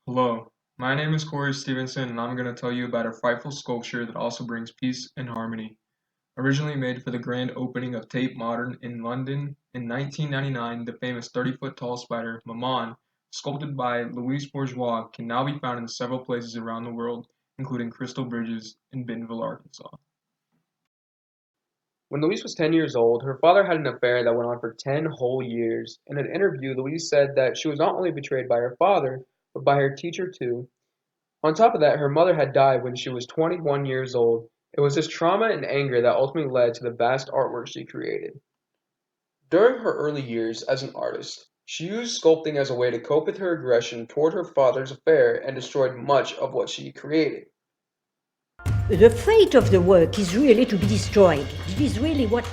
Hello, my name is Corey Stevenson, and I'm going to tell you about a frightful sculpture that also brings peace and harmony. Originally made for the grand opening of Tate Modern in London in 1999, the famous 30-foot tall spider, Maman, sculpted by Louise Bourgeois, can now be found in several places around the world, including Crystal Bridges in Bentonville, Arkansas. When Louise was 10 years old, her father had an affair that went on for 10 whole years. In an interview, Louise said that she was not only betrayed by her father, but by her teacher too. On top of that, her mother had died when she was 21 years old. It was this trauma and anger that ultimately led to the vast artwork she created. During her early years as an artist, she used sculpting as a way to cope with her aggression toward her father's affair and destroyed much of what she created. The fate of the work is really to be destroyed. It is really what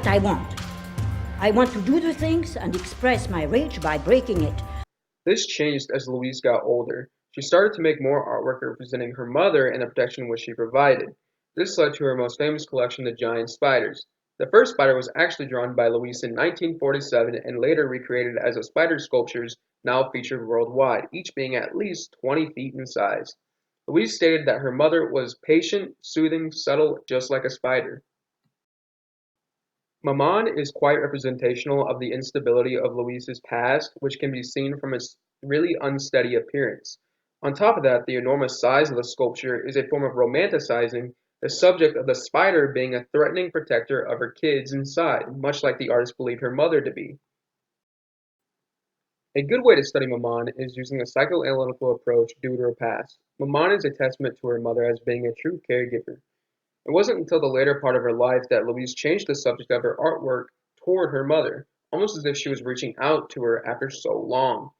I want. I want to do the things and express my rage by breaking it. This changed as Louise got older. She started to make more artwork representing her mother and the protection which she provided. This led to her most famous collection, the giant spiders. The first spider was actually drawn by Louise in 1947 and later recreated as a spider sculptures now featured worldwide, each being at least 20 feet in size. Louise stated that her mother was patient, soothing, subtle, just like a spider. Maman is quite representational of the instability of Louise's past, which can be seen from its really unsteady appearance. On top of that, the enormous size of the sculpture is a form of romanticizing the subject of the spider being a threatening protector of her kids inside, much like the artist believed her mother to be. A good way to study Maman is using a psychoanalytical approach due to her past. Maman is a testament to her mother as being a true caregiver. It wasn't until the later part of her life that Louise changed the subject of her artwork toward her mother, almost as if she was reaching out to her after so long.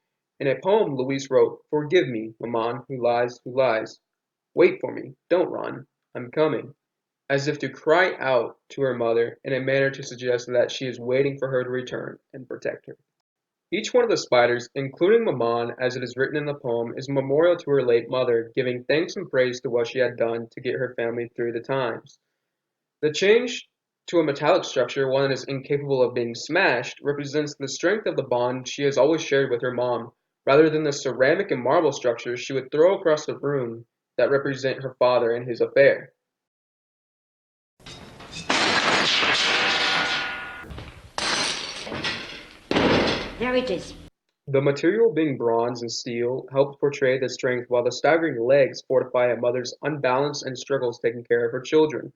In a poem, Louise wrote, "Forgive me, Maman, who lies, who lies. Wait for me, don't run, I'm coming," as if to cry out to her mother in a manner to suggest that she is waiting for her to return and protect her. Each one of the spiders, including Maman as it is written in the poem, is a memorial to her late mother, giving thanks and praise to what she had done to get her family through the times. The change to a metallic structure, one that is incapable of being smashed, represents the strength of the bond she has always shared with her mom, rather than the ceramic and marble structures she would throw across the room that represent her father and his affair. There it is. The material being bronze and steel helps portray the strength while the staggering legs fortify a mother's unbalanced and struggles taking care of her children.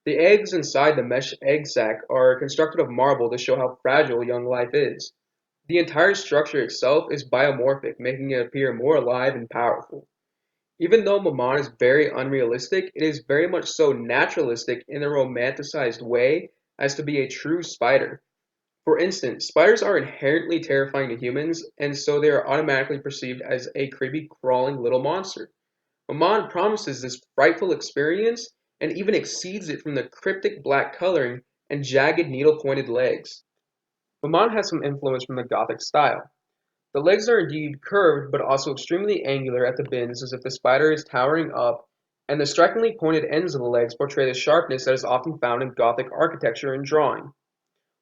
The eggs inside the mesh egg sac are constructed of marble to show how fragile young life is. The entire structure itself is biomorphic, making it appear more alive and powerful. Even though Maman is very unrealistic, it is very much so naturalistic in a romanticized way as to be a true spider. For instance, spiders are inherently terrifying to humans, and so they are automatically perceived as a creepy, crawling little monster. Maman promises this frightful experience and even exceeds it from the cryptic black coloring and jagged needle-pointed legs. Maman has some influence from the Gothic style. The legs are indeed curved but also extremely angular at the bends as if the spider is towering up, and the strikingly pointed ends of the legs portray the sharpness that is often found in Gothic architecture and drawing.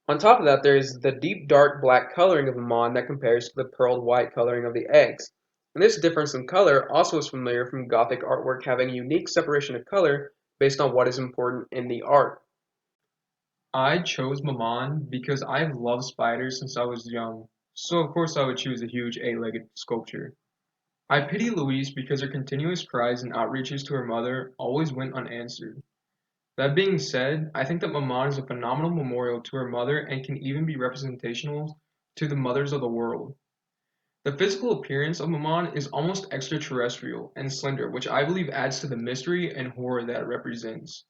On top of that, there is the deep dark black coloring of Maman that compares to the pearled white coloring of the eggs. And this difference in color also is familiar from Gothic artwork having a unique separation of color based on what is important in the art. I chose Maman because I've loved spiders since I was young, so of course I would choose a huge eight-legged sculpture. I pity Louise because her continuous cries and outreaches to her mother always went unanswered. That being said, I think that Maman is a phenomenal memorial to her mother and can even be representational to the mothers of the world. The physical appearance of Maman is almost extraterrestrial and slender, which I believe adds to the mystery and horror that it represents.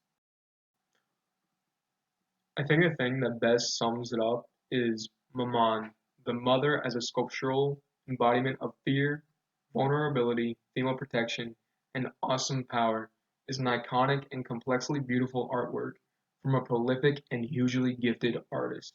I think the thing that best sums it up is Maman, the mother as a sculptural embodiment of fear, vulnerability, female protection, and awesome power, is an iconic and complexly beautiful artwork from a prolific and hugely gifted artist.